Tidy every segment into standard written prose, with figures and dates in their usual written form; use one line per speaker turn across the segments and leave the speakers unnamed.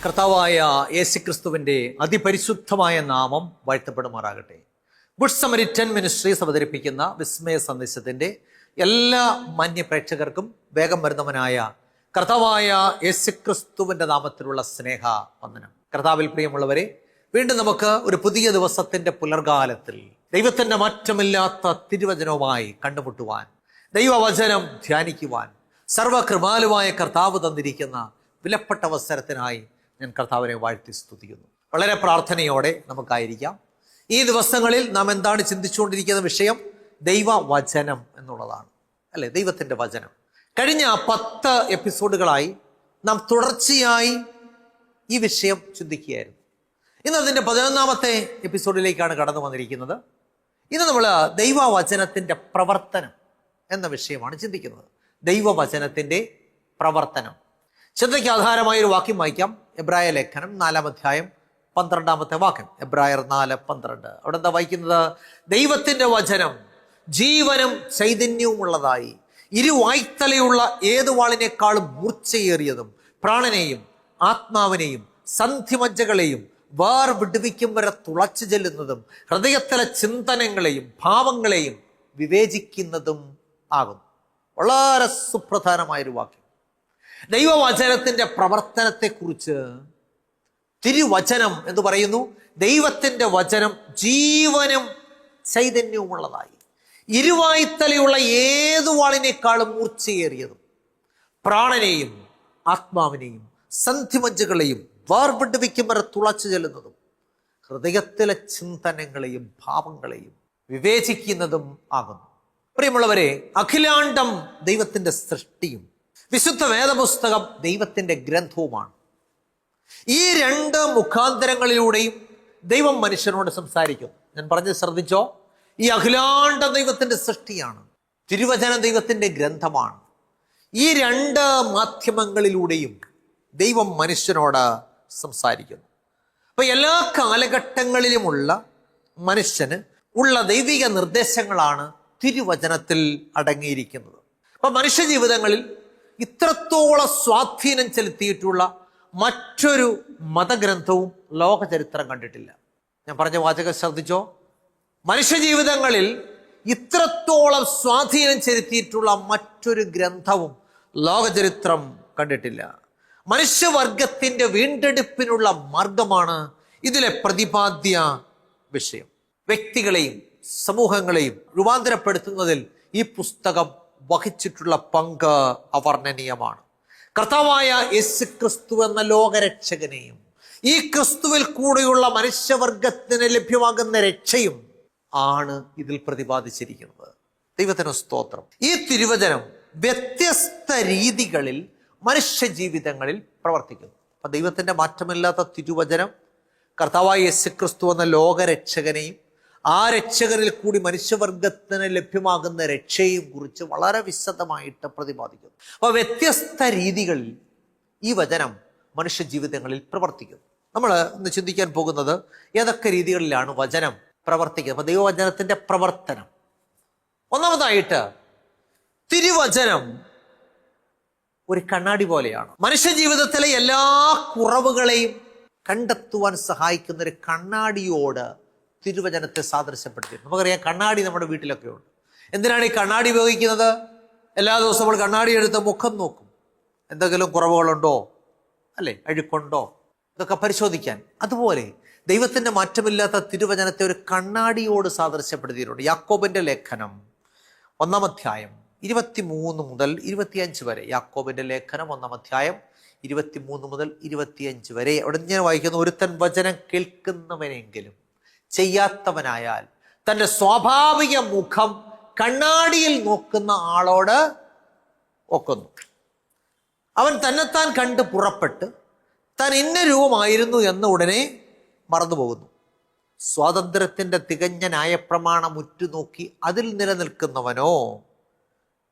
കർത്താവായ യേശുക്രിസ്തുവിൻ്റെ അതിപരിശുദ്ധമായ നാമം വാഴ്ത്തപ്പെടുമാറാകട്ടെ. ഗുഡ് സമരിറ്റൻ മിനിസ്ട്രീസ് അവതരിപ്പിക്കുന്ന വിസ്മയ സന്ദേശത്തിൻ്റെ എല്ലാ മാന്യ പ്രേക്ഷകർക്കും വേഗം വരുന്നവനായ കർത്താവായ യേശുക്രിസ്തുവിൻ്റെ നാമത്തിലുള്ള സ്നേഹ വന്ദനം. കർത്താവിൽ പ്രിയമുള്ളവരെ, വീണ്ടും നമുക്ക് ഒരു പുതിയ ദിവസത്തിൻ്റെ പുലർകാലത്തിൽ ദൈവത്തിൻ്റെ മാറ്റമില്ലാത്ത തിരുവചനവുമായി കണ്ടുമുട്ടുവാൻ, ദൈവവചനം ധ്യാനിക്കുവാൻ സർവകൃപാലുവായ കർത്താവ് തന്നിരിക്കുന്ന വിലപ്പെട്ട അവസരത്തിനായി ഞാൻ കർത്താവിനെ വാഴ്ത്തി സ്തുതിക്കുന്നു. വളരെ പ്രാർത്ഥനയോടെ നമുക്കായിരിക്കാം. ഈ ദിവസങ്ങളിൽ നാം എന്താണ് ചിന്തിച്ചുകൊണ്ടിരിക്കുന്ന വിഷയം? ദൈവവചനം എന്നുള്ളതാണ്, അല്ലെ? ദൈവത്തിൻ്റെ വചനം. കഴിഞ്ഞ 10 എപ്പിസോഡുകളായി നാം തുടർച്ചയായി ഈ വിഷയം ചിന്തിക്കുകയായിരുന്നു. ഇന്ന് അതിൻ്റെ 11ാമത്തെ എപ്പിസോഡിലേക്കാണ് കടന്നു വന്നിരിക്കുന്നത്. ഇന്ന് നമ്മൾ ദൈവവചനത്തിൻ്റെ പ്രവർത്തനം എന്ന വിഷയമാണ് ചിന്തിക്കുന്നത്. ദൈവവചനത്തിൻ്റെ പ്രവർത്തനം. ശ്രദ്ധയ്ക്ക് ആധാരമായൊരു വാക്യം വായിക്കാം. എബ്രായ ലേഖനം 4-ാം അധ്യായം 12-ാമത്തെ വാക്യം. എബ്രായർ 4:12. അവിടെ എന്താ വായിക്കുന്നത്? ദൈവത്തിൻ്റെ വചനം ജീവനും ചൈതന്യവുമുള്ളതായി ഇരുവായ്ത്തലയുള്ള ഏതു വാളിനേക്കാളും മൂർച്ചയേറിയതും പ്രാണനെയും ആത്മാവിനെയും സന്ധിമജ്ജകളെയും വിടുവിക്കും വരെ തുളച്ചു ചെല്ലുന്നതും ഹൃദയത്തിലെ ചിന്തനങ്ങളെയും ഭാവങ്ങളെയും വിവേചിക്കുന്നതും ആകുന്നു. വളരെ സുപ്രധാനമായൊരു വാക്യം. ദൈവവചനത്തിൻ്റെ പ്രവർത്തനത്തെക്കുറിച്ച് തിരുവചനം എന്ന് പറയുന്നു. ദൈവത്തിൻ്റെ വചനം ജീവനും ചൈതന്യവുമുള്ളതായി ഇരുവായ്ത്തലയുള്ള ഏതു വാളിനേക്കാളും മൂർച്ചയേറിയതും പ്രാണനെയും ആത്മാവിനെയും സന്ധിമജ്ജകളെയും വേർപിടിപ്പിക്കും വരെ തുളച്ചു ചെല്ലുന്നതും ഹൃദയത്തിലെ ചിന്തനങ്ങളെയും ഭാവങ്ങളെയും വിവേചിക്കുന്നതും ആകുന്നു. പ്രിയമുള്ളവരെ, അഖിലാണ്ടം ദൈവത്തിൻ്റെ സൃഷ്ടിയും വിശുദ്ധ വേദപുസ്തകം ദൈവത്തിൻ്റെ ഗ്രന്ഥവുമാണ്. ഈ 2 മുഖാന്തരങ്ങളിലൂടെയും ദൈവം മനുഷ്യനോട് സംസാരിക്കും. ഞാൻ പറഞ്ഞത് ശ്രദ്ധിച്ചോ? ഈ അഖിലാണ്ടം ദൈവത്തിൻ്റെ സൃഷ്ടിയാണ്, തിരുവചനം ദൈവത്തിൻ്റെ ഗ്രന്ഥമാണ്. ഈ 2 മാധ്യമങ്ങളിലൂടെയും ദൈവം മനുഷ്യനോട് സംസാരിക്കുന്നു. അപ്പൊ എല്ലാ കാലഘട്ടങ്ങളിലുമുള്ള മനുഷ്യന് ഉള്ള ദൈവിക നിർദ്ദേശങ്ങളാണ് തിരുവചനത്തിൽ അടങ്ങിയിരിക്കുന്നത്. അപ്പൊ മനുഷ്യ ജീവിതങ്ങളിൽ ഇത്രത്തോളം സ്വാധീനം ചെലുത്തിയിട്ടുള്ള മറ്റൊരു മതഗ്രന്ഥവും ലോകചരിത്രം കണ്ടിട്ടില്ല. ഞാൻ പറഞ്ഞ വാചകം ശ്രദ്ധിച്ചോ? മനുഷ്യജീവിതങ്ങളിൽ ഇത്രത്തോളം സ്വാധീനം ചെലുത്തിയിട്ടുള്ള മറ്റൊരു ഗ്രന്ഥവും ലോകചരിത്രം കണ്ടിട്ടില്ല. മനുഷ്യവർഗത്തിൻ്റെ വീണ്ടെടുപ്പിനുള്ള മാർഗമാണ് ഇതിലെ പ്രതിപാദ്യ വിഷയം. വ്യക്തികളെയും സമൂഹങ്ങളെയും രൂപാന്തരപ്പെടുത്തുന്നതിൽ ഈ പുസ്തകം വഹിച്ചിട്ടുള്ള പങ്ക് അവർണ്ണനീയമാണ്. കർത്താവായ യേശുക്രിസ്തു എന്ന ലോകരക്ഷകനെയും ഈ ക്രിസ്തുവിൽ കൂടെയുള്ള മനുഷ്യവർഗത്തിന് ലഭ്യമാകുന്ന രക്ഷയും ആണ് ഇതിൽ പ്രതിപാദിച്ചിരിക്കുന്നത്. ദൈവത്തിന് സ്തോത്രം. ഈ തിരുവചനം വ്യത്യസ്ത രീതികളിൽ മനുഷ്യ ജീവിതങ്ങളിൽ പ്രവർത്തിക്കുന്നു. അപ്പൊ ദൈവത്തിൻ്റെ മാറ്റമില്ലാത്ത തിരുവചനം കർത്താവായ യേശുക്രിസ്തു എന്ന ലോകരക്ഷകനെയും ആ രക്ഷകരിൽ കൂടി മനുഷ്യവർഗത്തിന് ലഭ്യമാകുന്ന രക്ഷയും കുറിച്ച് വളരെ വിശദമായിട്ട് പ്രതിപാദിക്കുന്നു. അപ്പോൾ വ്യത്യസ്ത രീതികളിൽ ഈ വചനം മനുഷ്യ ജീവിതങ്ങളിൽ പ്രവർത്തിക്കുന്നു. നമ്മൾ ഇന്ന് ചിന്തിക്കാൻ പോകുന്നത് ഏതൊക്കെ രീതികളിലാണ് വചനം പ്രവർത്തിക്കുന്നത്. അപ്പോൾ ദൈവവചനത്തിൻ്റെ പ്രവർത്തനം. ഒന്നാമതായിട്ട്, തിരുവചനം ഒരു കണ്ണാടി പോലെയാണ്. മനുഷ്യ ജീവിതത്തിലെ എല്ലാ കുറവുകളെയും കണ്ടെത്തുവാൻ സഹായിക്കുന്ന ഒരു കണ്ണാടിയോട് തിരുവചനത്തെ സാദൃശ്യപ്പെടുത്തിയിരുന്നു. നമുക്കറിയാം, കണ്ണാടി നമ്മുടെ വീട്ടിലൊക്കെ ഉണ്ട്. എന്തിനാണ് ഈ കണ്ണാടി ഉപയോഗിക്കുന്നത്? എല്ലാ ദിവസവും നമ്മൾ കണ്ണാടി എടുത്ത് മുഖം നോക്കും. എന്തെങ്കിലും കുറവുകളുണ്ടോ, അല്ലേ, അഴുക്കുണ്ടോ, ഇതൊക്കെ പരിശോധിക്കാൻ. അതുപോലെ ദൈവത്തിൻ്റെ മാറ്റമില്ലാത്ത തിരുവചനത്തെ ഒരു കണ്ണാടിയോട് സാദൃശ്യപ്പെടുത്തിയിട്ടുണ്ട്. യാക്കോബിൻ്റെ ലേഖനം 1-ാം അധ്യായം 23 മുതൽ 25 വരെ. യാക്കോബിൻ്റെ ലേഖനം 1-ാം അധ്യായം 23 മുതൽ 25 വരെ. അവിടെ ഞാൻ വായിക്കുന്നു: ഒരുത്തൻ വചനം കേൾക്കുന്നവനെങ്കിലും ചെയ്യാത്തവനായാൽ തൻ്റെ സ്വാഭാവിക മുഖം കണ്ണാടിയിൽ നോക്കുന്ന ആളോട് ഒക്കുന്നു. അവൻ തന്നെത്താൻ കണ്ട് പുറപ്പെട്ട് താൻ ഇന്ന രൂപമായിരുന്നു എന്ന് ഉടനെ മറന്നുപോകുന്നു. സ്വാതന്ത്ര്യത്തിൻ്റെ തികഞ്ഞ ന്യായപ്രമാണം ഉറ്റുനോക്കി അതിൽ നിലനിൽക്കുന്നവനോ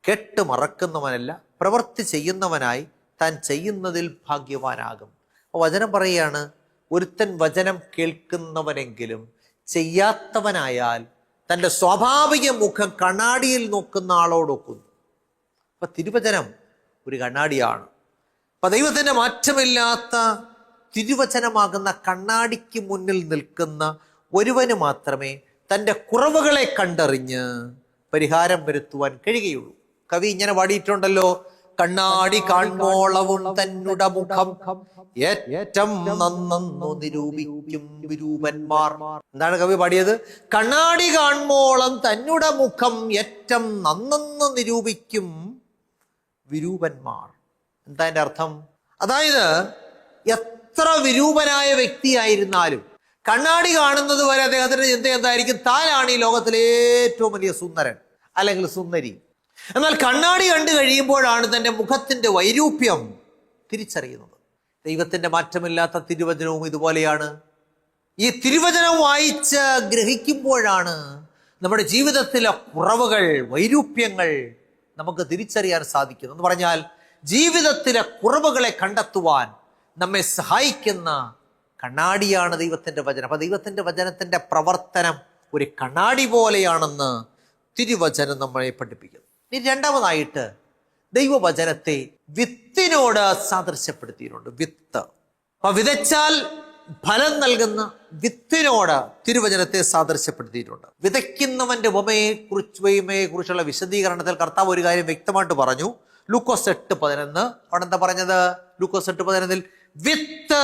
കെട്ട് മറക്കുന്നവനല്ല, പ്രവൃത്തി ചെയ്യുന്നവനായി താൻ ചെയ്യുന്നതിൽ ഭാഗ്യവാനാകും. വചനം പറയുകയാണ്, ഒരുത്തൻ വചനം കേൾക്കുന്നവനെങ്കിലും ചെയ്യാത്തവനായാൽ തൻ്റെ സ്വാഭാവിക മുഖം കണ്ണാടിയിൽ നോക്കുന്ന ആളോടൊക്കുന്നു. അപ്പൊ തിരുവചനം ഒരു കണ്ണാടിയാണ്. അപ്പൊ ദൈവത്തിൻ്റെ മാറ്റമില്ലാത്ത തിരുവചനമാകുന്ന കണ്ണാടിക്ക് മുന്നിൽ നിൽക്കുന്ന ഒരുവന് മാത്രമേ തൻ്റെ കുറവുകളെ കണ്ടറിഞ്ഞ് പരിഹാരം വരുത്തുവാൻ കഴിയുകയുള്ളൂ. കവി ഇങ്ങനെ പാടിയിട്ടുണ്ടല്ലോ, കണ്ണാടി കാൺമോളവും തന്നുട മുഖം ഏറ്റം നന്നു നിരൂപിക്കും വിരൂപന്മാർ. എന്താണ് കവി പാടിയത്? കണ്ണാടി കാൺമോളം തന്നുട മുഖം ഏറ്റം നന്നു നിരൂപിക്കും വിരൂപന്മാർ. എന്താ അതിന്റെ അർത്ഥം? അതായത് എത്ര വിരൂപനായ വ്യക്തിയായിരുന്നാലും കണ്ണാടി കാണുന്നത് വരെ അദ്ദേഹത്തിന്റെ ചിന്ത എന്തായിരിക്കും? താനാണ് ഈ ലോകത്തിലെ ഏറ്റവും വലിയ സുന്ദരൻ അല്ലെങ്കിൽ സുന്ദരി. എന്നാൽ കണ്ണാടി കണ്ടു കഴിയുമ്പോഴാണ് തൻ്റെ മുഖത്തിന്റെ വൈരൂപ്യം തിരിച്ചറിയുന്നത്. ദൈവത്തിന്റെ മാറ്റമില്ലാത്ത തിരുവചനവും ഇതുപോലെയാണ്. ഈ തിരുവചനം വായിച്ച് ഗ്രഹിക്കുമ്പോഴാണ് നമ്മുടെ ജീവിതത്തിലെ കുറവുകൾ, വൈരൂപ്യങ്ങൾ നമുക്ക് തിരിച്ചറിയാൻ സാധിക്കുന്നു. എന്ന് പറഞ്ഞാൽ ജീവിതത്തിലെ കുറവുകളെ കണ്ടെത്തുവാൻ നമ്മെ സഹായിക്കുന്ന കണ്ണാടിയാണ് ദൈവത്തിന്റെ വചനം. അപ്പൊ ദൈവത്തിന്റെ വചനത്തിന്റെ പ്രവർത്തനം ഒരു കണ്ണാടി പോലെയാണെന്ന് തിരുവചനം നമ്മളെ പഠിപ്പിക്കുന്നു. ഇനി രണ്ടാമതായിട്ട് ദൈവവചനത്തെ വിത്തിനോട് സാദൃശ്യപ്പെടുത്തിയിട്ടുണ്ട്. വിത്ത്, അപ്പൊ വിതച്ചാൽ ഫലം നൽകുന്ന വിത്തിനോട് തിരുവചനത്തെ സാദൃശ്യപ്പെടുത്തിയിട്ടുണ്ട്. വിതയ്ക്കുന്നവന്റെ ഉപമയെ കുറിച്ചുള്ള വിശദീകരണത്തിൽ കർത്താവ് ഒരു കാര്യം വ്യക്തമായിട്ട് പറഞ്ഞു. ലൂക്കോസ് 8:11. അവിടെ എന്താ പറഞ്ഞത്? ലൂക്കോസ് 8:11 വിത്ത്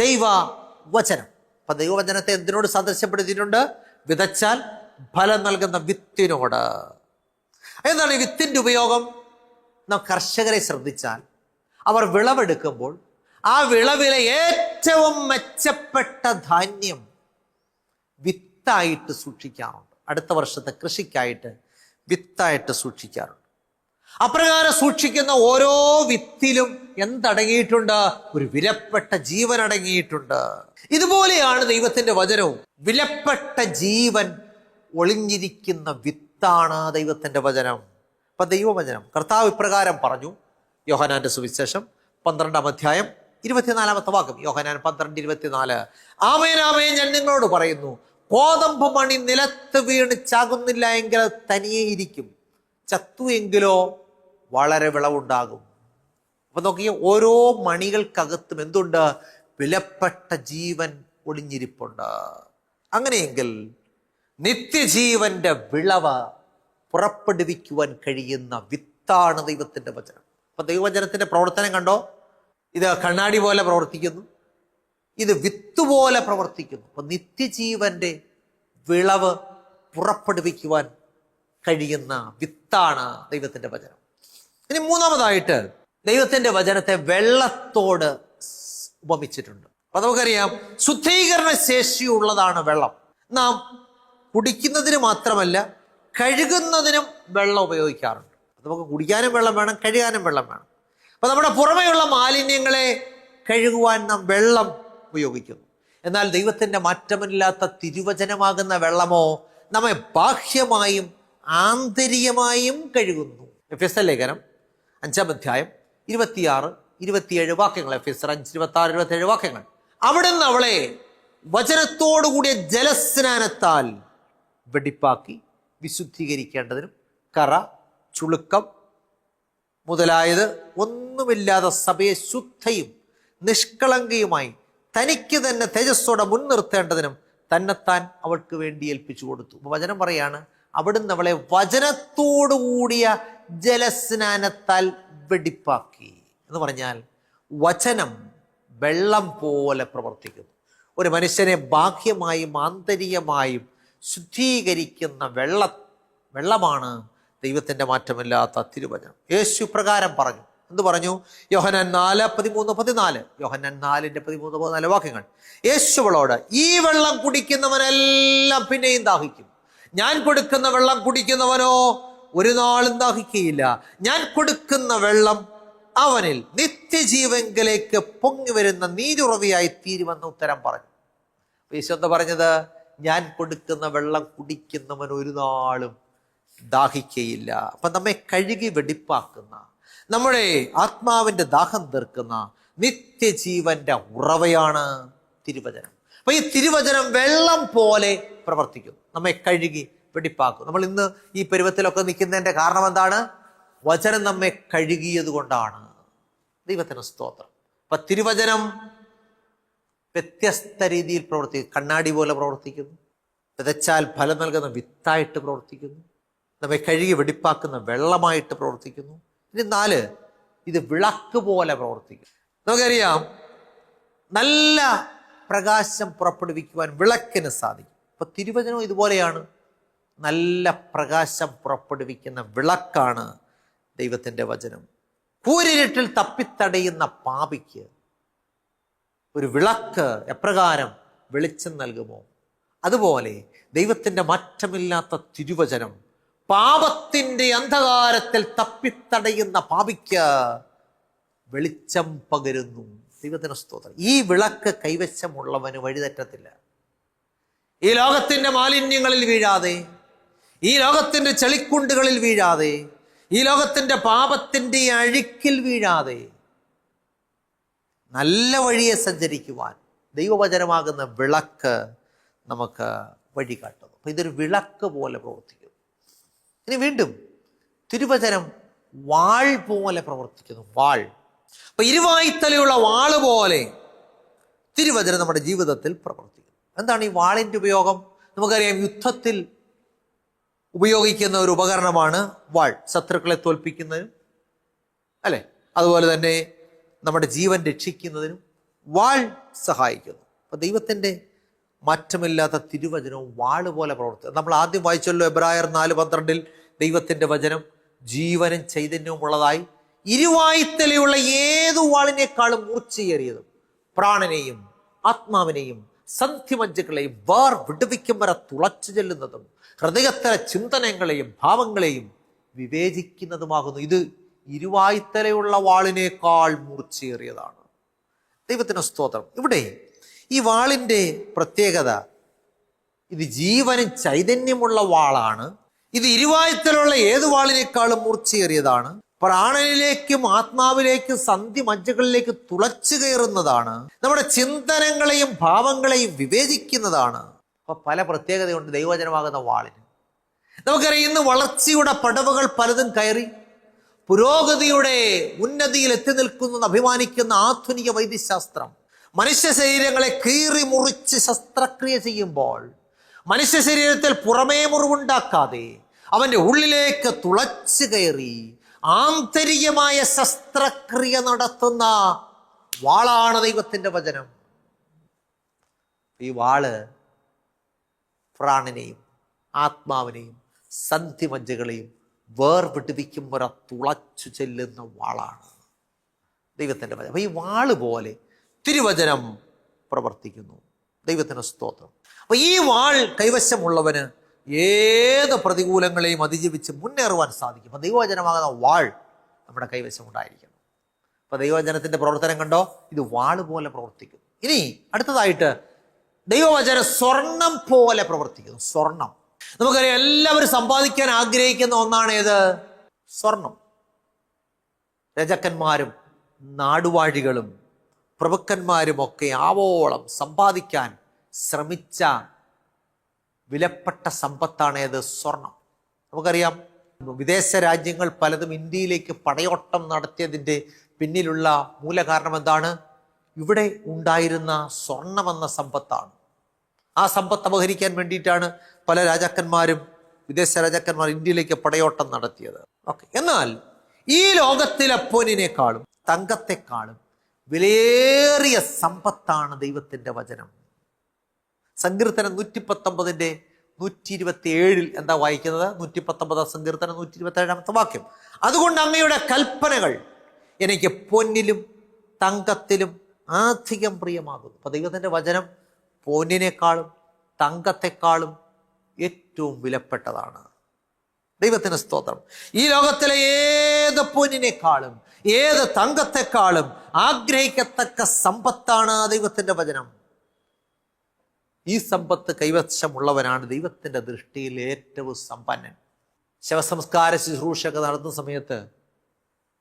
ദൈവവചനം. അപ്പൊ ദൈവവചനത്തെ എന്തിനോട് സാദൃശ്യപ്പെടുത്തിയിട്ടുണ്ട്? വിതച്ചാൽ ഫലം നൽകുന്ന വിത്തിനോട്. എന്താണ് ഈ വിത്തിന്റെ ഉപയോഗം? നാം കർഷകരെ ശ്രദ്ധിച്ചാൽ അവർ വിളവെടുക്കുമ്പോൾ ആ വിളവിലെ ഏറ്റവും മെച്ചപ്പെട്ട ധാന്യം വിത്തായിട്ട് സൂക്ഷിക്കാറുണ്ട്. അടുത്ത വർഷത്തെ കൃഷിക്കായിട്ട് വിത്തായിട്ട് സൂക്ഷിക്കാറുണ്ട്. അപ്രകാരം സൂക്ഷിക്കുന്ന ഓരോ വിത്തിലും എന്തടങ്ങിയിട്ടുണ്ട്? ഒരു വിലപ്പെട്ട ജീവൻ അടങ്ങിയിട്ടുണ്ട്. ഇതുപോലെയാണ് ദൈവത്തിന്റെ വചനവും. വിലപ്പെട്ട ജീവൻ ഒളിഞ്ഞിരിക്കുന്ന വിത്താണ് ദൈവത്തിന്റെ വചനം. അപ്പൊ ദൈവവചനം കർത്താവ് ഇപ്രകാരം പറഞ്ഞു. യോഹന്നാന്റെ സുവിശേഷം 12-ാം അധ്യായം 24-ാമത്തെ വാക്യം. യോഹന്നാൻ 12:24. ആമേൻ ആമേൻ ഞാൻ നിങ്ങളോട് പറയുന്നു, കോതമ്പ് മണി നിലത്ത് വീണ് ചാകുന്നില്ല എങ്കിൽ തനിയെ ഇരിക്കും, ചത്തു എങ്കിലോ വളരെ വിളവുണ്ടാകും. അപ്പൊ നോക്കിയ ഓരോ മണികൾക്കകത്തും എന്തുണ്ട്? വിലപ്പെട്ട ജീവൻ ഒളിഞ്ഞിരിപ്പുണ്ട്. അങ്ങനെയെങ്കിൽ നിത്യജീവന്റെ വിളവ് പുറപ്പെടുവിക്കുവാൻ കഴിയുന്ന വിത്താണ് ദൈവത്തിന്റെ വചനം. അപ്പൊ ദൈവവചനത്തിന്റെ പ്രവർത്തനം കണ്ടോ? ഇത് കണ്ണാടി പോലെ പ്രവർത്തിക്കുന്നു, ഇത് വിത്ത് പോലെ പ്രവർത്തിക്കുന്നു. അപ്പൊ നിത്യജീവന്റെ വിളവ് പുറപ്പെടുവിക്കുവാൻ കഴിയുന്ന വിത്താണ് ദൈവത്തിന്റെ വചനം. ഇനി മൂന്നാമതായിട്ട് ദൈവത്തിന്റെ വചനത്തെ വെള്ളത്തോട് ഉപമിച്ചിട്ടുണ്ട്. അപ്പൊ നമുക്കറിയാം ശുദ്ധീകരണ ശേഷിയുള്ളതാണ് വെള്ളം. നാം കുടിക്കുന്നതിന് മാത്രമല്ല കഴുകുന്നതിനും വെള്ളം ഉപയോഗിക്കാറുണ്ട്. നമുക്ക് കുടിക്കാനും വെള്ളം വേണം, കഴുകാനും വെള്ളം വേണം. അപ്പൊ നമ്മുടെ പുറമെയുള്ള മാലിന്യങ്ങളെ കഴുകുവാൻ നാം വെള്ളം ഉപയോഗിക്കുന്നു. എന്നാൽ ദൈവത്തിന്റെ മാറ്റമില്ലാത്ത തിരുവചനമാകുന്ന വെള്ളമോ നമ്മെ ബാഹ്യമായും ആന്തരികമായും കഴുകുന്നു. എഫെസ്യർ ലേഖനം 5-ാം അധ്യായം 26-27 വാക്യങ്ങൾ. എഫെസ്യർ 5:26-27 വാക്യങ്ങൾ. അവിടുന്ന് അവളെ വചനത്തോടുകൂടിയ ജലസ്നാനത്താൽ വെടിപ്പാക്കി വിശുദ്ധീകരിക്കേണ്ടതിനും കറ, ചുളുക്കം മുതലായത് ഒന്നുമില്ലാതെ സഭയെ ശുദ്ധയും നിഷ്കളങ്കയുമായി തനിക്ക് തന്നെ തേജസ്സോടെ മുൻനിർത്തേണ്ടതിനും തന്നെത്താൻ അവൾക്ക് വേണ്ടി ഏൽപ്പിച്ചു കൊടുത്തു. വചനം പറയാണ്, അവിടുന്ന് അവളെ വചനത്തോടുകൂടിയ ജലസ്നാനത്താൽ വെടിപ്പാക്കി. എന്ന് പറഞ്ഞാൽ വചനം വെള്ളം പോലെ പ്രവർത്തിക്കുന്നു. ഒരു മനുഷ്യനെ ബാഹ്യമായും ആന്തരികമായും ശുദ്ധീകരിക്കുന്ന വെള്ളമാണ് ദൈവത്തിന്റെ മാറ്റമില്ലാത്ത തിരുവചനം. യേശു പ്രകാരം പറഞ്ഞു. എന്ത് പറഞ്ഞു? യോഹന്നാൻ 4:13-14. യോഹന്നാൻ 4:13-14 വാക്യങ്ങൾ. യേശുവളോട്, ഈ വെള്ളം കുടിക്കുന്നവനെല്ലാം പിന്നെയും ദാഹിക്കും. ഞാൻ കൊടുക്കുന്ന വെള്ളം കുടിക്കുന്നവനോ ഒരു നാളും ദാഹിക്കുകയില്ല. ഞാൻ കൊടുക്കുന്ന വെള്ളം അവനിൽ നിത്യജീവങ്കിലേക്ക് പൊങ്ങി വരുന്ന നീരുറവിയായി തീരുമെന്ന് ഉത്തരം പറഞ്ഞു. യേശു എന്താ പറഞ്ഞത്? ഞാൻ കൊടുക്കുന്ന വെള്ളം കുടിക്കുന്നവൻ ഒരു നാളും ദാഹിക്കയില്ല. അപ്പൊ നമ്മെ കഴുകി വെടിപ്പാക്കുന്ന, നമ്മുടെ ആത്മാവിന്റെ ദാഹം തീർക്കുന്ന നിത്യജീവന്റെ ഉറവയാണ് തിരുവചനം. അപ്പൊ ഈ തിരുവചനം വെള്ളം പോലെ പ്രവർത്തിക്കുന്നു, നമ്മെ കഴുകി വെടിപ്പാക്കും. നമ്മൾ ഇന്ന് ഈ പരുവത്തിലൊക്കെ നിൽക്കുന്നതിന്റെ കാരണം എന്താണ്? വചനം നമ്മെ കഴുകിയത് കൊണ്ടാണ്. ദൈവത്തിന് സ്തോത്രം. അപ്പൊ തിരുവചനം വ്യത്യസ്ത രീതിയിൽ പ്രവർത്തിക്കുന്നു. കണ്ണാടി പോലെ പ്രവർത്തിക്കുന്നു, വിതച്ചാൽ ഫലം നൽകുന്ന വിത്തായിട്ട് പ്രവർത്തിക്കുന്നു, നമ്മെ കഴുകി വെടിപ്പാക്കുന്ന വെള്ളമായിട്ട് പ്രവർത്തിക്കുന്നു. ഇനി 4, ഇത് വിളക്ക് പോലെ പ്രവർത്തിക്കുന്നു. നമുക്കറിയാം, നല്ല പ്രകാശം പുറപ്പെടുവിക്കുവാൻ വിളക്കിന് സാധിക്കും. അപ്പൊ തിരുവചനം ഇതുപോലെയാണ്. നല്ല പ്രകാശം പുറപ്പെടുവിക്കുന്ന വിളക്കാണ് ദൈവത്തിൻ്റെ വചനം. കൂരിരുട്ടിൽ തപ്പിത്തടയുന്ന പാപിക്ക് ഒരു വിളക്ക് എപ്രകാരം വെളിച്ചം നൽകുമോ, അതുപോലെ ദൈവത്തിൻ്റെ മാറ്റമില്ലാത്ത തിരുവചനം പാപത്തിൻ്റെ അന്ധകാരത്തിൽ തപ്പിത്തടയുന്ന പാപിക്ക് വെളിച്ചം പകരുന്നു. ദൈവത്തിന് സ്തോത്രം. ഈ വിളക്ക് കൈവശമുള്ളവന് വഴിതെറ്റത്തില്ല. ഈ ലോകത്തിൻ്റെ മാലിന്യങ്ങളിൽ വീഴാതെ, ഈ ലോകത്തിൻ്റെ ചെളിക്കുണ്ടുകളിൽ വീഴാതെ, ഈ ലോകത്തിൻ്റെ പാപത്തിൻ്റെ അഴുക്കിൽ വീഴാതെ നല്ല വഴിയെ സഞ്ചരിക്കുവാൻ ദൈവവചനമാകുന്ന വിളക്ക് നമുക്ക് വഴി കാട്ടുന്നു. അപ്പം ഇതൊരു വിളക്ക് പോലെ പ്രവർത്തിക്കുന്നു. ഇനി വീണ്ടും തിരുവചനം വാൾ പോലെ പ്രവർത്തിക്കുന്നു. വാൾ, അപ്പൊ ഇരുവായ്ത്തലയുള്ള വാള് പോലെ തിരുവചനം നമ്മുടെ ജീവിതത്തിൽ പ്രവർത്തിക്കുന്നു. എന്താണ് ഈ വാളിൻ്റെ ഉപയോഗം? നമുക്കറിയാം, യുദ്ധത്തിൽ ഉപയോഗിക്കുന്ന ഒരു ഉപകരണമാണ് വാൾ. ശത്രുക്കളെ തോൽപ്പിക്കുന്നതിനും അല്ലെ, അതുപോലെ തന്നെ നമ്മുടെ ജീവൻ രക്ഷിക്കുന്നതിനും വാൾ സഹായിക്കുന്നു. അപ്പൊ ദൈവത്തിൻ്റെ മാറ്റമില്ലാത്ത തിരുവചനവും വാള് പോലെ പ്രവർത്തിക്കും. നമ്മൾ ആദ്യം വായിച്ചല്ലോ, എബ്രായർ 4:12 ദൈവത്തിൻ്റെ വചനം ജീവനും ചൈതന്യവും ഉള്ളതായി ഇരുവായ്ത്തലയുള്ള ഏതു വാളിനേക്കാളും മൂർച്ചയേറിയതും പ്രാണനെയും ആത്മാവിനെയും സന്ധിമജ്ജകളെയും വേർ വിടുവിക്കും വരെ തുളച്ചു ചെല്ലുന്നതും ഹൃദയത്തിലെ ചിന്തനങ്ങളെയും ഭാവങ്ങളെയും വിവേചിക്കുന്നതുമാകുന്നു. ഇത് ഇരുവായ്ത്തലയുള്ള വാളിനേക്കാൾ മൂർച്ചയേറിയതാണ്. ദൈവത്തിന് സ്തോത്രം. ഇവിടെ ഈ വാളിൻ്റെ പ്രത്യേകത, ഇത് ജീവനും ചൈതന്യമുള്ള വാളാണ്. ഇത് ഇരുവായ്ത്തലുള്ള ഏതു വാളിനേക്കാളും മൂർച്ചയേറിയതാണ്. പ്രാണനിലേക്കും ആത്മാവിലേക്കും സന്ധി മജ്ജകളിലേക്ക് തുളച്ചു കയറുന്നതാണ്. നമ്മുടെ ചിന്തനങ്ങളെയും ഭാവങ്ങളെയും വിവേചിക്കുന്നതാണ്. അപ്പൊ പല പ്രത്യേകതയുണ്ട് ദൈവവചനമാകുന്ന വാളിന്. നമുക്കറിയാം, ഇന്ന് വളർച്ചയുടെ പടവുകൾ പലതും കയറി പുരോഗതിയുടെ ഉന്നതിയിൽ എത്തി നിൽക്കുന്നു അഭിമാനിക്കുന്ന ആധുനിക വൈദ്യശാസ്ത്രം മനുഷ്യ ശരീരങ്ങളെ കീറി മുറിച്ച് ശസ്ത്രക്രിയ ചെയ്യുമ്പോൾ മനുഷ്യ ശരീരത്തിൽ പുറമേ മുറിവുണ്ടാക്കാതെ അവൻ്റെ ഉള്ളിലേക്ക് തുളച്ചു കയറി ആന്തരികമായ ശസ്ത്രക്രിയ നടത്തുന്ന വാളാണ് ദൈവത്തിൻ്റെ വചനം. ഈ വാള് പ്രാണനെയും ആത്മാവിനെയും സന്ധിമജ്ജകളെയും വേർവിടുവിക്കുമ്പോൾ തുളച്ചു ചെല്ലുന്ന വാളാണ് ദൈവത്തിൻ്റെ വചനം. അപ്പൊ ഈ വാള് പോലെ തിരുവചനം പ്രവർത്തിക്കുന്നു. ദൈവത്തിന് സ്തോത്രം. അപ്പൊ ഈ വാൾ കൈവശമുള്ളവന് ഏത് പ്രതികൂലങ്ങളെയും അതിജീവിച്ച് മുന്നേറുവാൻ സാധിക്കും. അപ്പൊ ദൈവവചനമാകുന്ന വാൾ നമ്മുടെ കൈവശം ഉണ്ടായിരിക്കണം. അപ്പൊ ദൈവവചനത്തിന്റെ പ്രവർത്തനം കണ്ടോ, ഇത് വാള് പോലെ പ്രവർത്തിക്കുന്നു. ഇനി അടുത്തതായിട്ട് ദൈവവചനം സ്വർണം പോലെ പ്രവർത്തിക്കുന്നു. സ്വർണം, നമുക്കറിയാം, എല്ലാവരും സമ്പാദിക്കാൻ ആഗ്രഹിക്കുന്ന ഒന്നാണ് ഏത്? സ്വർണം. രജക്കന്മാരും നാടുവാഴികളും പ്രഭുക്കന്മാരും ഒക്കെ ആവോളം സമ്പാദിക്കാൻ ശ്രമിച്ച വിലപ്പെട്ട സമ്പത്താണ് ഏത്? സ്വർണം. നമുക്കറിയാം, വിദേശ രാജ്യങ്ങൾ പലതും ഇന്ത്യയിലേക്ക് പടയോട്ടം നടത്തിയതിൻ്റെ പിന്നിലുള്ള മൂലകാരണം എന്താണ്? ഇവിടെ ഉണ്ടായിരുന്ന സ്വർണമെന്ന സമ്പത്താണ്. ആ സമ്പത്ത് അപഹരിക്കാൻ വേണ്ടിയിട്ടാണ് പല രാജാക്കന്മാരും, വിദേശ രാജാക്കന്മാർ ഇന്ത്യയിലേക്ക് പടയോട്ടം നടത്തിയത്. ഓക്കെ, എന്നാൽ ഈ ലോകത്തിലെ പൊന്നിനേക്കാളും തങ്കത്തെക്കാളും വിലയേറിയ സമ്പത്താണ് ദൈവത്തിൻ്റെ വചനം. സങ്കീർത്തനം 119:127 എന്താ വായിക്കുന്നത്? 119 സങ്കീർത്തനം 127 വാക്യം. അതുകൊണ്ട് അങ്ങയുടെ കൽപ്പനകൾ എനിക്ക് പൊന്നിലും തങ്കത്തിലും അധികം പ്രിയമാകുന്നു. അപ്പൊ ദൈവത്തിൻ്റെ വചനം പൊന്നിനേക്കാളും തങ്കത്തെക്കാളും ഏറ്റവും വിലപ്പെട്ടതാണ്. ദൈവത്തിന് സ്തോത്രം. ഈ ലോകത്തിലെ ഏത് പൊന്നിനേക്കാളും ഏത് തങ്കത്തെക്കാളും ആഗ്രഹിക്കത്തക്ക സമ്പത്താണ് ദൈവത്തിൻ്റെ വചനം. ഈ സമ്പത്ത് കൈവശമുള്ളവനാണ് ദൈവത്തിൻ്റെ ദൃഷ്ടിയിൽ ഏറ്റവും സമ്പന്നൻ. ശവസംസ്കാര ശുശ്രൂഷകൾ നടത്തുന്ന സമയത്ത്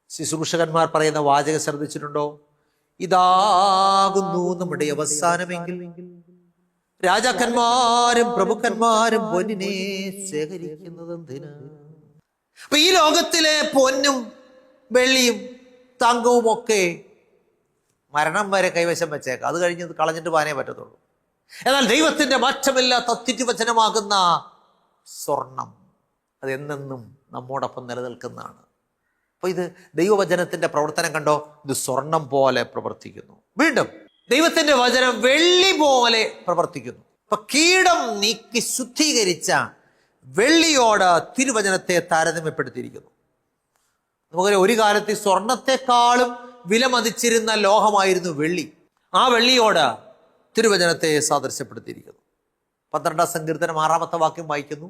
ശുശ്രൂഷകന്മാർ പറയുന്ന വാചകം ശ്രദ്ധിച്ചിട്ടുണ്ടോ? ഇതാകുന്നു നമ്മുടെ അവസാനമെങ്കിൽ രാജാക്കന്മാരും പ്രഭുക്കന്മാരും പൊന്നിനെ ശേഖരിക്കുന്നത് എന്തിന്? അപ്പൊ ഈ ലോകത്തിലെ പൊന്നും വെള്ളിയും തങ്കവും ഒക്കെ മരണം വരെ കൈവശം വെച്ചേക്കാം, അത് കഴിഞ്ഞ് കളഞ്ഞിട്ട് പോകാനേ പറ്റത്തുള്ളൂ. എന്നാൽ ദൈവത്തിൻ്റെ മാറ്റമില്ലാത്ത തിരുവചനമാകുന്ന സ്വർണം അത് എന്നെന്നും നമ്മോടൊപ്പം നിലനിൽക്കുന്നതാണ്. അപ്പോൾ ഇത് ദൈവവചനത്തിൻ്റെ പ്രവർത്തനം കണ്ടോ, ഇത് സ്വർണം പോലെ പ്രവർത്തിക്കുന്നു. വീണ്ടും ദൈവത്തിൻ്റെ വചനം വെള്ളി പോലെ പ്രവർത്തിക്കുന്നു. അപ്പൊ കീടം നീക്കി ശുദ്ധീകരിച്ച വെള്ളിയോട് തിരുവചനത്തെ താരതമ്യപ്പെടുത്തിയിരിക്കുന്നു. നമുക്കറിയാം, ഒരു കാലത്ത് സ്വർണത്തെക്കാളും വിലമതിച്ചിരുന്ന ലോഹമായിരുന്നു വെള്ളി. ആ വെള്ളിയോട് തിരുവചനത്തെ സാദൃശ്യപ്പെടുത്തിയിരിക്കുന്നു. 12 സങ്കീർത്തനം 6-ാമത്തെ വാക്യം വായിക്കുന്നു.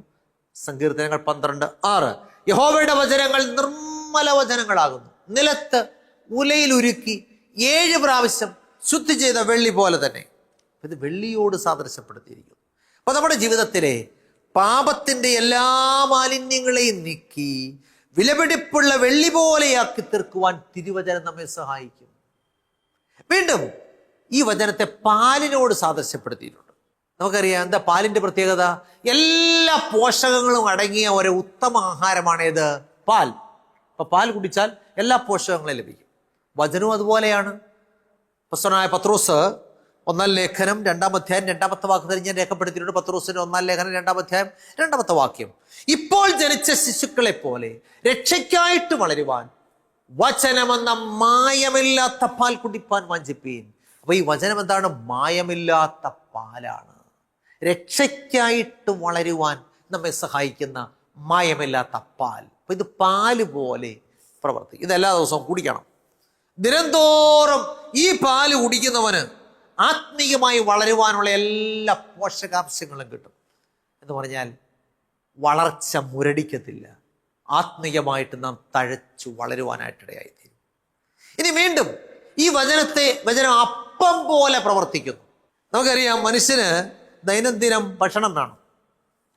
സങ്കീർത്തനങ്ങൾ 12:6. യഹോവയുടെ വചനങ്ങൾ നിർമ്മല വചനങ്ങളാകുന്നു, നിലത്ത് ഉലയിലുരുക്കി 7 പ്രാവശ്യം ശുദ്ധി ചെയ്ത വെള്ളി പോലെ തന്നെ. ഇത് വെള്ളിയോട് സാദൃശ്യപ്പെടുത്തിയിരിക്കുന്നു. അപ്പൊ നമ്മുടെ ജീവിതത്തിലെ പാപത്തിന്റെ എല്ലാ മാലിന്യങ്ങളെയും നീക്കി വിലപിടിപ്പുള്ള വെള്ളി പോലെയാക്കി തീർക്കുവാൻ തിരുവചനം നമ്മെ സഹായിക്കും. വീണ്ടും ഈ വചനത്തെ പാലിനോട് സാദൃശ്യപ്പെടുത്തിയിട്ടുണ്ട്. നമുക്കറിയാം എന്താ പാലിന്റെ പ്രത്യേകത? എല്ലാ പോഷകങ്ങളും അടങ്ങിയ ഒരു ഉത്തമ ആഹാരമാണ് ഏത്? പാൽ. അപ്പൊ പാൽ കുടിച്ചാൽ എല്ലാ പോഷകങ്ങളും ലഭിക്കും. വചനവും അതുപോലെയാണ്. അപ്പോസ്തലനായ പത്രോസ് 1-ാം ലേഖനം 2-ാം അധ്യായം 2-ാമത്തെ വാക്യത്തിൽ ഞാൻ രേഖപ്പെടുത്തിയിട്ടുണ്ട്. പത്രോസിന്റെ 1-ാം ലേഖനം 2-ാം അധ്യായം 2-ാമത്തെ വാക്യം, ഇപ്പോൾ ജനിച്ച ശിശുക്കളെ പോലെ രക്ഷയ്ക്കായിട്ട് വളരുവാൻ വചനമെന്ന മായമില്ലാത്ത പാൽ കുടിപ്പാൻ വാഞ്ചിപ്പീൻ. അപ്പൊ ഈ വചനം എന്താണ്? മായമില്ലാത്ത പാലാണ്. രക്ഷയ്ക്കായിട്ട് വളരുവാൻ നമ്മെ സഹായിക്കുന്ന മായമില്ലാത്ത പാൽ. അപ്പൊ ഇത് പാല് പോലെ പ്രവർത്തിക്കും. ഇത് എല്ലാ ദിവസവും കുടിക്കണം. ദിനംതോറും ഈ പാല് കുടിക്കുന്നവന് ആത്മീയമായി വളരുവാനുള്ള എല്ലാ പോഷകാംശങ്ങളും കിട്ടും. എന്ന് പറഞ്ഞാൽ വളർച്ച മുരടിക്കത്തില്ല. ആത്മീയമായിട്ട് നാം തഴച്ചു വളരുവാനായിട്ടിടയായിത്തീരും. ഇനി വീണ്ടും ഈ വചനം അപ്പം പോലെ പ്രവർത്തിക്കുന്നു. നമുക്കറിയാം, മനുഷ്യന് ദൈനംദിനം ഭക്ഷണം വേണം,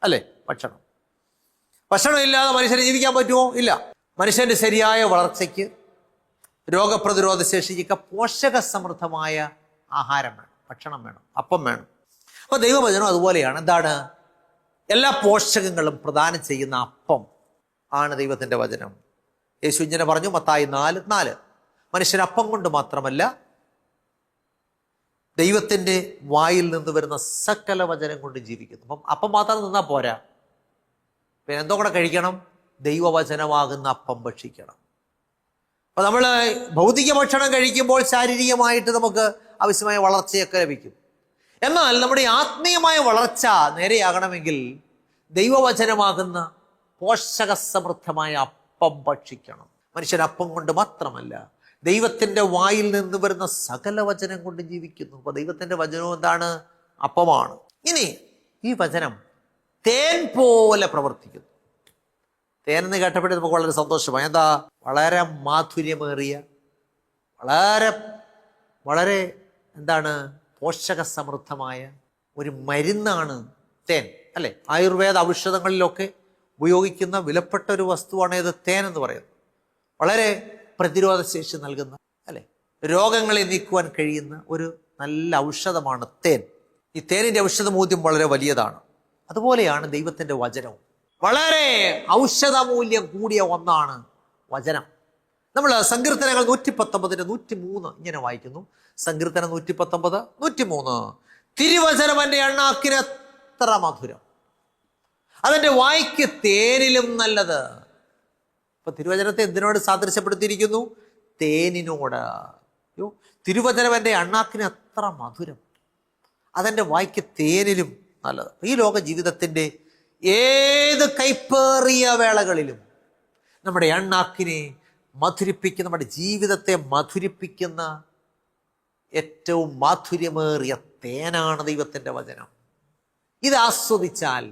അല്ലേ? ഭക്ഷണം ഇല്ലാതെ മനുഷ്യന് ജീവിക്കാൻ പറ്റുമോ? ഇല്ല. മനുഷ്യന്റെ ശരിയായ വളർച്ചയ്ക്ക്, രോഗപ്രതിരോധ ശേഷിക്കൊക്കെ പോഷക സമൃദ്ധമായ ആഹാരം വേണം, ഭക്ഷണം വേണം, അപ്പം വേണം. അപ്പൊ ദൈവവചനം അതുപോലെയാണ്. എന്താണ്? എല്ലാ പോഷകങ്ങളും പ്രദാനം ചെയ്യുന്ന അപ്പം ആണ് ദൈവത്തിന്റെ വചനം. യേശു ഇങ്ങനെ പറഞ്ഞു, മത്തായി 4:4, മനുഷ്യൻ അപ്പം കൊണ്ട് മാത്രമല്ല ദൈവത്തിന്റെ വായിൽ നിന്ന് വരുന്ന സകല വചനം കൊണ്ട് ജീവിക്കുന്നു. അപ്പം മാത്രം നിന്നാൽ പോരാ, പിന്നെ എന്തോ കൂടെ കഴിക്കണം? ദൈവവചനമാകുന്ന അപ്പം ഭക്ഷിക്കണം. അപ്പൊ നമ്മൾ ഭൗതിക ഭക്ഷണം കഴിക്കുമ്പോൾ ശാരീരികമായിട്ട് നമുക്ക് ആവശ്യമായ വളർച്ചയൊക്കെ ലഭിക്കും. എന്നാൽ നമ്മുടെ ആത്മീയമായ വളർച്ച നേരെയാകണമെങ്കിൽ ദൈവവചനമാകുന്ന പോഷക സമൃദ്ധമായ അപ്പം ഭക്ഷിക്കണം. മനുഷ്യൻ അപ്പം കൊണ്ട് മാത്രമല്ല ദൈവത്തിന്റെ വായിൽ നിന്ന് വരുന്ന സകല വചനം കൊണ്ട് ജീവിക്കുന്നു. അപ്പൊ ദൈവത്തിന്റെ വചനവും എന്താണ്? അപ്പമാണ്. ഇനി ഈ വചനം തേൻ പോലെ പ്രവർത്തിക്കുന്നു. തേൻ എന്ന് കേട്ടപ്പോഴേ നമുക്ക് വളരെ സന്തോഷമായി. എന്താ? വളരെ മാധുര്യമേറിയ, വളരെ എന്താണ്, പോഷക സമൃദ്ധമായ ഒരു മരുന്നാണ് തേൻ, അല്ലെ? ആയുർവേദ ഔഷധങ്ങളിലൊക്കെ ഉപയോഗിക്കുന്ന വിലപ്പെട്ട ഒരു വസ്തുവാണ് ഇത് തേൻ എന്ന് പറയുന്നത്. വളരെ പ്രതിരോധ ശേഷി നൽകുന്ന, അല്ലെ, രോഗങ്ങളെ നീക്കുവാൻ കഴിയുന്ന ഒരു നല്ല ഔഷധമാണ് തേൻ. ഈ തേനിന്റെ ഔഷധമൂല്യം വളരെ വലിയതാണ്. അതുപോലെയാണ് ദൈവത്തിന്റെ വചനവും. വളരെ ഔഷധമൂല്യം കൂടിയ ഒന്നാണ് വചനം. നമ്മൾ സങ്കീർത്തനങ്ങൾ 119:103 ഇങ്ങനെ വായിക്കുന്നു. സങ്കീർത്തനം 119:103, തിരുവചനം എൻ്റെ എണ്ണാക്കിന് എത്ര മധുരം, അതെന്റെ വായ്ക്ക് തേനിലും നല്ലത്. അപ്പൊ തിരുവചനത്തെ എന്തിനോട് സാദൃശ്യപ്പെടുത്തിയിരിക്കുന്നു? തേനിനോട്. തിരുവചനം എൻ്റെ അണ്ണാക്കിന് എത്ര മധുരം, അതെന്റെ വായ്ക്ക് തേനിലും നല്ലത്. ഈ ലോക ജീവിതത്തിന്റെ ഏത് കൈപ്പേറിയ വേളകളിലും നമ്മുടെ അണ്ണാക്കിനെ മധുരിപ്പിക്കുന്ന, നമ്മുടെ ജീവിതത്തെ മധുരിപ്പിക്കുന്ന ഏറ്റവും മാധുര്യമേറിയ തേനാണ് ദൈവത്തിന്റെ വചനം. ഇത് ആസ്വദിച്ചാൽ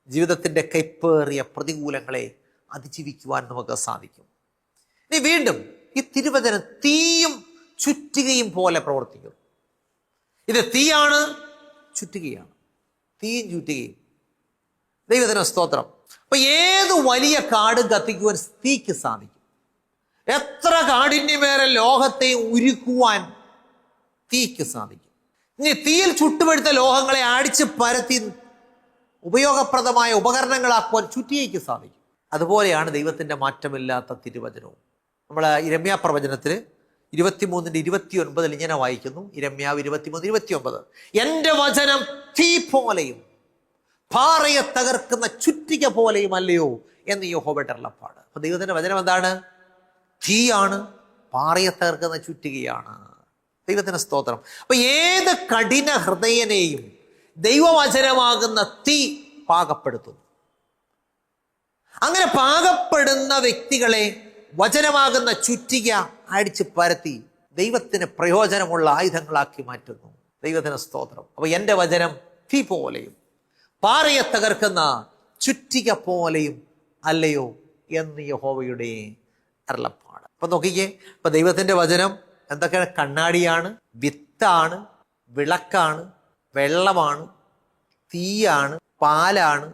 ജീവിതത്തിന്റെ കൈപ്പേറിയ പ്രതികൂലങ്ങളെ അതിജീവിക്കുവാൻ നമുക്ക് സാധിക്കും. ഇനി വീണ്ടും ഈ തിരുവചനം തീയും ചുറ്റുകയും പോലെ പ്രവർത്തിക്കുന്നു. ഇത് തീയാണ്, ചുറ്റുകയാണ്. തീയും ചുറ്റുകയും. ദൈവത്തിന് സ്തോത്രം. അപ്പൊ ഏത് വലിയ കാടും കത്തിക്കുവാൻ തീക്ക് സാധിക്കും. എത്ര കാടിന്യമേറെ ലോഹത്തെയും ഉരുക്കുവാൻ തീക്ക് സാധിക്കും. ഇനി തീയിൽ ചുട്ടുപഴുത്ത ലോഹങ്ങളെ അടിച്ച് പരത്തി ഉപയോഗപ്രദമായ ഉപകരണങ്ങളാക്കുവാൻ ചുറ്റിയയ്ക്ക് സാധിക്കും. അതുപോലെയാണ് ദൈവത്തിന്റെ മാറ്റമില്ലാത്ത തിരുവചനവും. നമ്മൾ യിരെമ്യാ പ്രവചനത്തിൽ 23:29 ഇങ്ങനെ വായിക്കുന്നു. യിരെമ്യാവ് 23:29, എൻ്റെ വചനം തീ പോലെയും പാറയെ തകർക്കുന്ന ചുറ്റിക പോലെയും അല്ലയോ എന്ന് യഹോവയുടെ അരുളപ്പാട്. അപ്പൊ ദൈവത്തിന്റെ വചനം എന്താണ്? തീയാണ്, പാറയെ തകർക്കുന്ന ചുറ്റികയാണ്. ദൈവത്തിന് സ്തോത്രം. അപ്പൊ ഏത് കഠിന ഹൃദയനെയും ദൈവവചനമാകുന്ന തീ പാകപ്പെടുത്തുന്നു. അങ്ങനെ പാകപ്പെടുന്ന വ്യക്തികളെ വചനമാകുന്ന ചുറ്റിക അടിച്ച് പരത്തി ദൈവത്തിന് പ്രയോജനമുള്ള ആയുധങ്ങളാക്കി മാറ്റുന്നു. ദൈവത്തിന് സ്തോത്രം. അപ്പൊ എൻ്റെ വചനം തീ പോലെയും പാറയെ തകർക്കുന്ന ചുറ്റിക പോലെയും അല്ലയോ എന്ന് യഹോവയുടെ അരുളപ്പാട്. അപ്പൊ നോക്കിക്കേ, അപ്പൊ ദൈവത്തിന്റെ വചനം എന്തൊക്കെയാണ്? കണ്ണാടിയാണ്, വിത്താണ്, വിളക്കാണ്, വെള്ളമാണ്, തീയാണ്, പാലാണ്,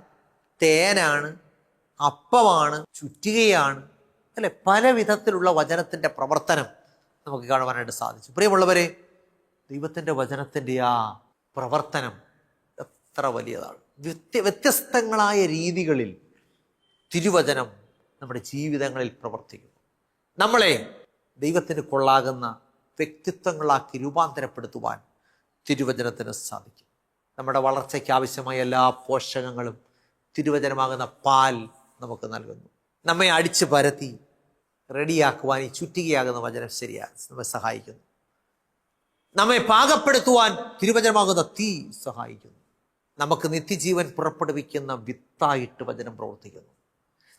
തേനാണ്, അപ്പമാണ്, ചുറ്റികയാണ്, അല്ലെ? പല വിധത്തിലുള്ള വചനത്തിന്റെ പ്രവർത്തനം നമുക്ക് കാണുവാനായിട്ട് സാധിച്ചു. പ്രിയമുള്ളവരെ, ദൈവത്തിന്റെ വചനത്തിന്റെ ആ പ്രവർത്തനം എത്ര വലിയതാണ്. വ്യത്യസ്തങ്ങളായ രീതികളിൽ തിരുവചനം നമ്മുടെ ജീവിതങ്ങളിൽ പ്രവർത്തിക്കുന്നു. നമ്മളെ ദൈവത്തിന് കൊള്ളാകുന്ന വ്യക്തിത്വങ്ങളാക്കി രൂപാന്തരപ്പെടുത്തുവാൻ തിരുവചനത്തിന് സാധിക്കും. നമ്മുടെ വളർച്ചയ്ക്ക് ആവശ്യമായ എല്ലാ പോഷകങ്ങളും തിരുവചനമാകുന്ന പാൽ നമുക്ക് നൽകുന്നു. നമ്മെ അടിച്ചു പരത്തി റെഡിയാക്കുവാൻ ഈ ചുറ്റികയാകുന്ന വചനം നമ്മെ സഹായിക്കുന്നു. നമ്മെ പാകപ്പെടുത്തുവാൻ തിരുവചനമാകുന്ന തീ സഹായിക്കുന്നു. നമുക്ക് നിത്യജീവൻ പുറപ്പെടുവിക്കുന്ന വിത്തായിട്ട് വചനം പ്രവർത്തിക്കുന്നു.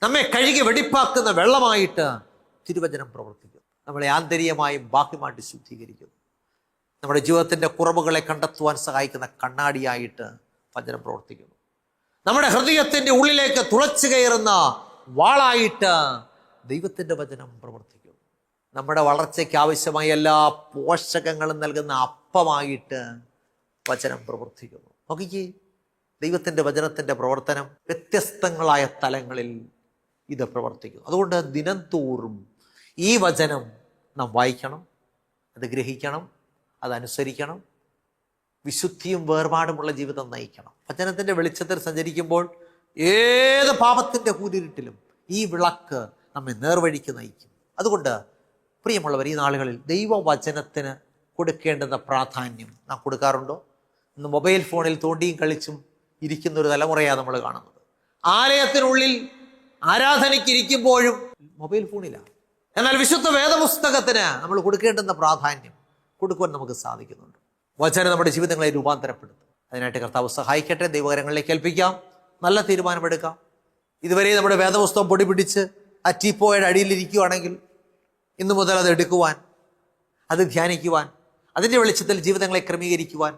നമ്മെ കഴുകി വെടിപ്പാക്കുന്ന വെള്ളമായിട്ട് തിരുവചനം പ്രവർത്തിക്കുന്നു. നമ്മളെ ആന്തരികമായും ബാഹ്യമായിട്ട് ശുദ്ധീകരിക്കുന്നു. നമ്മുടെ ജീവിതത്തിൻ്റെ കുറവുകളെ കണ്ടെത്തുവാൻ സഹായിക്കുന്ന കണ്ണാടിയായിട്ട് വചനം പ്രവർത്തിക്കുന്നു. നമ്മുടെ ഹൃദയത്തിൻ്റെ ഉള്ളിലേക്ക് തുളച്ചു കയറുന്ന വാളായിട്ട് ദൈവത്തിൻ്റെ വചനം പ്രവർത്തിക്കുന്നു. നമ്മുടെ വളർച്ചയ്ക്ക് ആവശ്യമായ എല്ലാ പോഷകങ്ങളും നൽകുന്ന അപ്പമായിട്ട് വചനം പ്രവർത്തിക്കുന്നു. നോക്കിക്കേ, ദൈവത്തിൻ്റെ വചനത്തിൻ്റെ പ്രവർത്തനം വ്യത്യസ്തങ്ങളായ തലങ്ങളിൽ ഇത് പ്രവർത്തിക്കുന്നു. അതുകൊണ്ട് ദിനം തോറും ഈ വചനം നാം വായിക്കണം, അത് ഗ്രഹിക്കണം, അതനുസരിക്കണം, വിശുദ്ധിയും വേർപാടുമുള്ള ജീവിതം നയിക്കണം. വചനത്തിൻ്റെ വെളിച്ചത്തിൽ സഞ്ചരിക്കുമ്പോൾ ഏത് പാപത്തിൻ്റെ കൂരിരുട്ടിലും ഈ വിളക്ക് നമ്മെ നേർവഴിക്ക് നയിക്കും. അതുകൊണ്ട് പ്രിയമുള്ളവർ, ഈ നാളുകളിൽ ദൈവവചനത്തിന് കൊടുക്കേണ്ടുന്ന പ്രാധാന്യം നാം കൊടുക്കാറുണ്ടോ? ഇന്ന് മൊബൈൽ ഫോണിൽ തോണ്ടിയും കളിച്ചും ഇരിക്കുന്ന ഒരു തലമുറയാണ് നമ്മൾ കാണുന്നത്. ആലയത്തിനുള്ളിൽ ആരാധനയ്ക്ക് ഇരിക്കുമ്പോഴും മൊബൈൽ ഫോണിലാണ്. എന്നാൽ വിശുദ്ധ വേദപുസ്തകത്തിന് നമ്മൾ കൊടുക്കേണ്ടുന്ന പ്രാധാന്യം കൊടുക്കുവാൻ നമുക്ക് സാധിക്കുന്നുണ്ട്. വചനം നമ്മുടെ ജീവിതങ്ങളെ രൂപാന്തരപ്പെടുത്തും. അതിനായിട്ട് കർത്താവ് സഹായിക്കട്ടെ. ദൈവകരങ്ങളിലേക്ക് ഏൽപ്പിക്കാം, നല്ല തീരുമാനമെടുക്കാം. ഇതുവരെ നമ്മുടെ വേദപുസ്തകം പൊടി പിടിച്ച് ആ ടീപ്പോയുടെ അടിയിലിരിക്കുകയാണെങ്കിൽ ഇന്നു മുതൽ അത് എടുക്കുവാൻ, അത് ധ്യാനിക്കുവാൻ, അതിൻ്റെ വെളിച്ചത്തിൽ ജീവിതങ്ങളെ ക്രമീകരിക്കുവാൻ,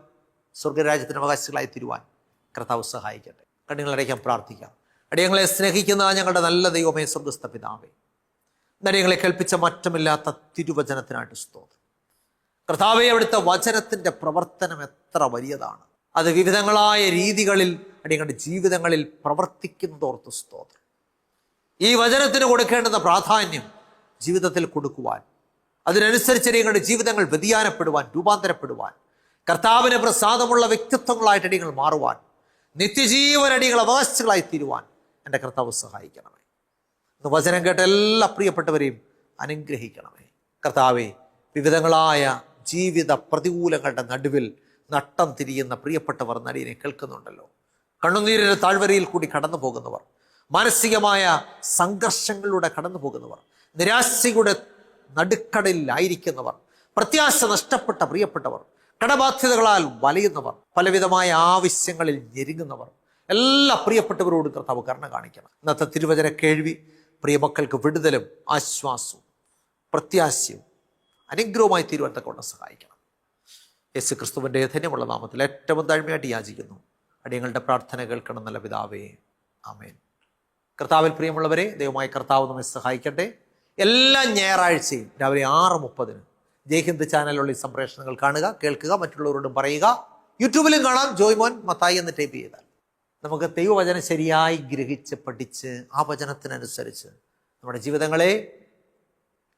സ്വർഗരാജ്യത്തിന് അവകാശികളായി തീരുവാൻ കർത്താവ് സഹായിക്കട്ടെ. കണ്ണുകളടയ്ക്കാൻ പ്രാർത്ഥിക്കാം. അടിയങ്ങളെ സ്നേഹിക്കുന്ന ഞങ്ങളുടെ നല്ല ദൈവമേ, സ്വർഗസ്ഥ പിതാവേ, അടിയങ്ങളെ കേൾപ്പിച്ച മാറ്റമില്ലാത്ത തിരുവചനത്തിനായിട്ട് സ്തോത്രം. കർത്താവേ, അവിടുത്തെ വചനത്തിൻ്റെ പ്രവർത്തനം എത്ര വലിയതാണ്. അത് വിവിധങ്ങളായ രീതികളിൽ അടിയങ്ങളുടെ ജീവിതങ്ങളിൽ പ്രവർത്തിക്കുന്നതോർത്ത് സ്തോത്രം. ഈ വചനത്തിന് കൊടുക്കേണ്ടുന്ന പ്രാധാന്യം ജീവിതത്തിൽ കൊടുക്കുവാൻ, അതിനനുസരിച്ച് അടിയങ്ങളുടെ ജീവിതങ്ങൾ വ്യതിയാനപ്പെടുവാൻ, രൂപാന്തരപ്പെടുവാൻ, കർത്താവിന് പ്രസാദമുള്ള വ്യക്തിത്വങ്ങളായിട്ട് അടിയങ്ങൾ മാറുവാൻ, നിത്യജീവൻ അടിയങ്ങൾ അവകാശികളായി തീരുവാൻ എൻ്റെ കർത്താവ് സഹായിക്കണമേ. ഇന്ന് വചനം കേട്ട എല്ലാ പ്രിയപ്പെട്ടവരെയും അനുഗ്രഹിക്കണമേ. കർത്താവെ, വിവിധങ്ങളായ ജീവിത പ്രതികൂലങ്ങളുടെ നടുവിൽ നട്ടം തിരിയുന്ന പ്രിയപ്പെട്ടവർ നടിയനെ കേൾക്കുന്നുണ്ടല്ലോ. കണ്ണുനീരിൻ്റെ താഴ്വരയിൽ കൂടി കടന്നു പോകുന്നവർ, മാനസികമായ സംഘർഷങ്ങളിലൂടെ കടന്നു പോകുന്നവർ, നിരാശയുടെ നടുക്കടലിലായിരിക്കുന്നവർ, പ്രത്യാശ നഷ്ടപ്പെട്ട പ്രിയപ്പെട്ടവർ, കടബാധ്യതകളാൽ വലയുന്നവർ, പലവിധമായ ആവശ്യങ്ങളിൽ ഞെരുങ്ങുന്നവർ, എല്ലാ പ്രിയപ്പെട്ടവരോടും കർത്താവ് കരുണ കാണിക്കണം. ഇന്നത്തെ തിരുവചന കേൾവി പ്രിയമക്കൾക്ക് വിടുതലും ആശ്വാസവും പ്രത്യാശയും അനുഗ്രഹവുമായി തീരുവാൻ തക്കവണ്ണം സഹായിക്കണം. യേശു ക്രിസ്തുവിൻ്റെ ധന്യമുള്ള നാമത്തിൽ ഏറ്റവും താഴ്മയായിട്ട് യാചിക്കുന്നു. അടിയങ്ങളുടെ പ്രാർത്ഥന കേൾക്കണം നല്ല പിതാവേ, ആമേൻ. കർത്താവിൽ പ്രിയമുള്ളവരെ, ദൈവമായ കർത്താവ് നമ്മെ സഹായിക്കട്ടെ. എല്ലാ ഞായറാഴ്ചയും രാവിലെ 6:30 ജയ്ഹിന്ദ് ചാനലിലുള്ള ഈ സംപ്രേഷണങ്ങൾ കാണുക, കേൾക്കുക, മറ്റുള്ളവരോടും പറയുക. യൂട്യൂബിലും കാണാം, ജോയ്മോൻ മത്തായി എന്ന് ടൈപ്പ് ചെയ്താൽ. നമുക്ക് ദൈവവചനം ശരിയായി ഗ്രഹിച്ച് പഠിച്ച് ആ വചനത്തിനനുസരിച്ച് നമ്മുടെ ജീവിതങ്ങളെ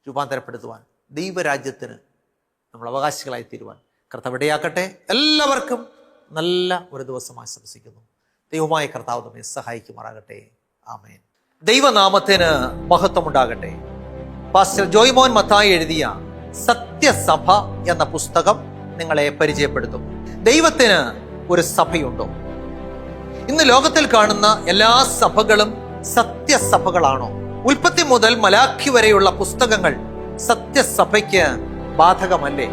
രൂപാന്തരപ്പെടുത്തുവാൻ, ദൈവരാജ്യത്തിന് നമ്മൾ അവകാശികളായി തീരുവാൻ കർത്താവ് ഇടയാക്കട്ടെ. എല്ലാവർക്കും നല്ല ഒരു ദിവസം ആശംസിക്കുന്നു. ദൈവമായ കർത്താവ് നമ്മെ സഹായിക്കുമാറാകട്ടെ. ആമേൻ. ദൈവനാമത്തിന് മഹത്വമുണ്ടാകട്ടെ. പാസ്റ്റർ ജോയ്മോൻ മത്തായി എഴുതിയ സത്യ സത്യസഭ എന്ന പുസ്തകം നിങ്ങളെ പരിചയപ്പെടുത്തും. ദൈവത്തിന് ഒരു സഭയുണ്ടോ? ഇന്ന് ലോകത്തിൽ കാണുന്ന എല്ലാ സഭകളും സത്യസഭകളാണോ? ഉൽപ്പത്തി മുതൽ മലാഖി വരെയുള്ള പുസ്തകങ്ങൾ സത്യസഭയ്ക്ക് ബാധകമല്ലേ?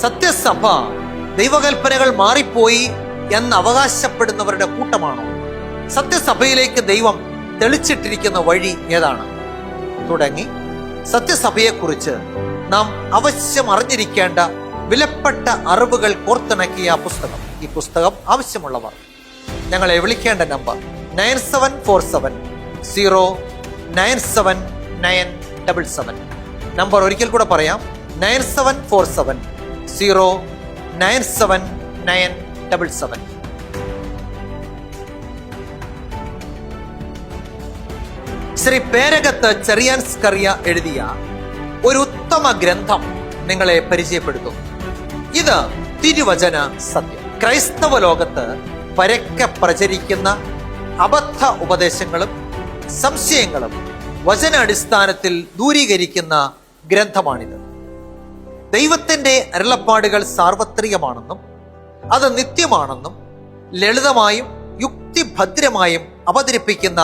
സത്യസഭ ദൈവകൽപ്പനകൾ മാറിപ്പോയി എന്ന് അവകാശപ്പെടുന്നവരുടെ കൂട്ടമാണോ? സത്യസഭയിലേക്ക് ദൈവം തെളിച്ചിട്ടിരിക്കുന്ന വഴി ഏതാണ്? തുടങ്ങി സത്യസഭയെക്കുറിച്ച് നാം അവശ്യം അറിഞ്ഞിരിക്കേണ്ട വിലപ്പെട്ട അറിവുകൾ കോർത്തിണക്കിയ പുസ്തകം. ഈ പുസ്തകം ആവശ്യമുള്ളവർ ഞങ്ങളെ വിളിക്കേണ്ട നമ്പർ 9747097977. നമ്പർ ഒരിക്കൽ കൂടെ പറയാം, 9747097977. ശ്രീ പേരകത്ത് ചെറിയാൻസ്കറിയ എഴുതിയ ഒരു ഉത്തമ ഗ്രന്ഥം നിങ്ങളെ പരിചയപ്പെടുത്തും. ഇത് തിരുവചന സത്യം. ക്രൈസ്തവ ലോകത്ത് പരക്കെ പ്രചരിക്കുന്ന അബദ്ധ ഉപദേശങ്ങളും സംശയങ്ങളും വചനാടിസ്ഥാനത്തിൽ ദൂരീകരിക്കുന്ന ഗ്രന്ഥമാണിത്. ദൈവത്തിന്റെ അരുളപ്പാടുകൾ സാർവത്രികമാണെന്നും അത് നിത്യമാണെന്നും ലളിതമായും യുക്തിഭദ്രമായും അവതരിപ്പിക്കുന്ന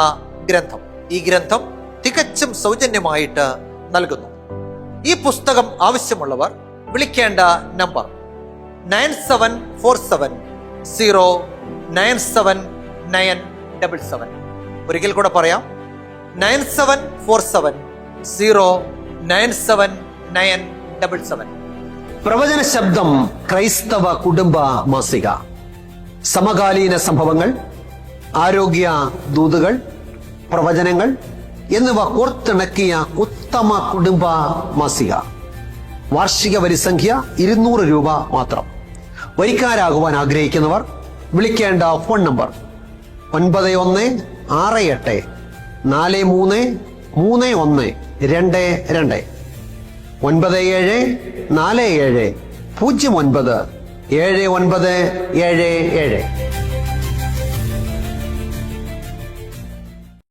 ഗ്രന്ഥം. ഈ ഗ്രന്ഥം തികച്ചും സൗജന്യമായിട്ട് നൽകുന്നു. ഈ പുസ്തകം ആവശ്യമുള്ളവർ വിളിക്കേണ്ട നമ്പർ 9747097977. ഒരിക്കൽ കൂടെ പറയാം, 9747097977. പ്രവചന ശബ്ദം ക്രൈസ്തവ കുടുംബ മാസിക. സമകാലീന സംഭവങ്ങൾ, ആരോഗ്യ ദൂതുകൾ, പ്രവചനങ്ങൾ എന്നിവ കോർത്തിണക്കിയ ഉത്തമ കുടുംബ മാസിക. വാർഷിക വരിസംഖ്യ 200 രൂപ മാത്രം. വരിക്കാരാകുവാൻ ആഗ്രഹിക്കുന്നവർ വിളിക്കേണ്ട ഫോൺ നമ്പർ 9168433122 9747097977.